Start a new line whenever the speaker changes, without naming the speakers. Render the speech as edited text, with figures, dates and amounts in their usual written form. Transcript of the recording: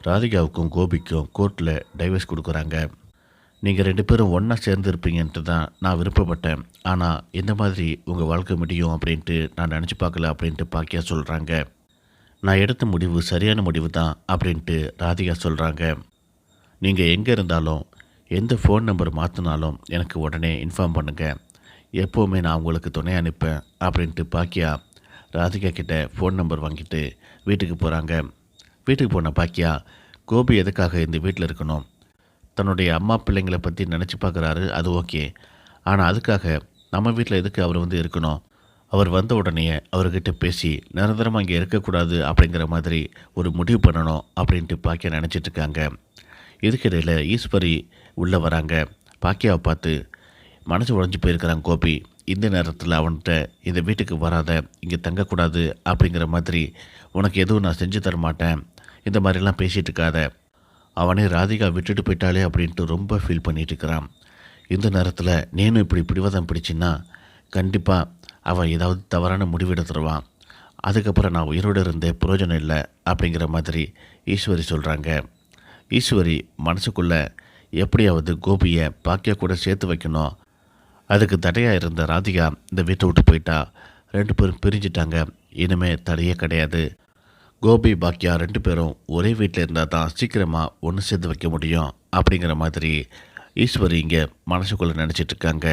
ராதிகாவுக்கும் கோபிக்கும் கோர்ட்டில் டைவர்ஸ் கொடுக்குறாங்க. நீங்கள் 2 பேரும் ஒன்றா சேர்ந்து இருப்பீங்கன்ட்டு தான் நான் விருப்பப்பட்டேன். ஆனால் இந்த மாதிரி உங்கள் வாழ்க்கை முடியும் அப்படின்ட்டு நான் நினச்சி பார்க்கல அப்படின்ட்டு பாக்கியா சொல்கிறாங்க. நான் எடுத்த முடிவு சரியான முடிவு தான் அப்படின்ட்டு ராதிகா சொல்கிறாங்க. நீங்கள் எங்கே இருந்தாலும் எந்த ஃபோன் நம்பர் மாற்றினாலும் எனக்கு உடனே இன்ஃபார்ம் பண்ணுங்கள். எப்போவுமே நான் உங்களுக்கு துணையாக நிற்பேன் அப்படின்ட்டு பாக்கியா ராதிகா கிட்ட ஃபோன் நம்பர் வாங்கிட்டு வீட்டுக்கு போகிறாங்க. வீட்டுக்கு போன பாக்கியா கோபி எதுக்காக இந்த வீட்டில் இருக்கணும், தன்னுடைய அம்மா பிள்ளைங்களை பற்றி நினச்சி பார்க்குறாரு, அது ஓகே. ஆனால் அதுக்காக நம்ம வீட்டில் எதுக்கு அவர் இருக்கணும், அவர் வந்த உடனே அவர்கிட்ட பேசி நிரந்தரமாக இங்கே இருக்கக்கூடாது அப்படிங்கிற மாதிரி ஒரு முடிவு பண்ணணும் அப்படின்ட்டு பாக்கியா நினச்சிட்ருக்காங்க. இதுக்கிடையில் ஈஸ்வரி உள்ளே வராங்க. பாக்கியாவை பார்த்து மனசு உடைஞ்சு போயிருக்கிறான் கோபி. இந்த நேரத்தில் அவன்கிட்ட இந்த வீட்டுக்கு வராத, இங்கே தங்கக்கூடாது அப்படிங்கிற மாதிரி, உனக்கு எதுவும் நான் செஞ்சு தர மாட்டேன், இந்த மாதிரிலாம் பேசிகிட்டு இருக்காத, அவனே ராதிகா விட்டுட்டு போயிட்டாலே அப்படின்ட்டு ரொம்ப ஃபீல் பண்ணிகிட்டு இருக்கிறான். இந்த நேரத்தில் நீனும் இப்படி பிடிவாதம் பிடிச்சின்னா கண்டிப்பாக அவன் ஏதாவது தவறான முடிவெடு தருவான். அதுக்கப்புறம் நான் உயிரோடு இருந்தே பிரயோஜனம் இல்லை அப்படிங்கிற மாதிரி ஈஸ்வரி சொல்கிறாங்க. ஈஸ்வரி மனசுக்குள்ளே எப்படியாவது கோபியை பாக்கியா கூட சேர்த்து வைக்கணும், அதுக்கு தடையாக இருந்த ராதிகா இந்த வீட்டை விட்டு போயிட்டா, 2 பேரும் பிரிஞ்சிட்டாங்க, இனிமேல் தடையே கிடையாது, கோபி பாக்கியா 2 பேரும் ஒரே வீட்டில் இருந்தால் தான் சீக்கிரமாக ஒன்று சேர்த்து வைக்க முடியும் அப்படிங்கிற மாதிரி ஈஸ்வரி இங்கே மனசுக்குள்ளே நினச்சிட்ருக்காங்க.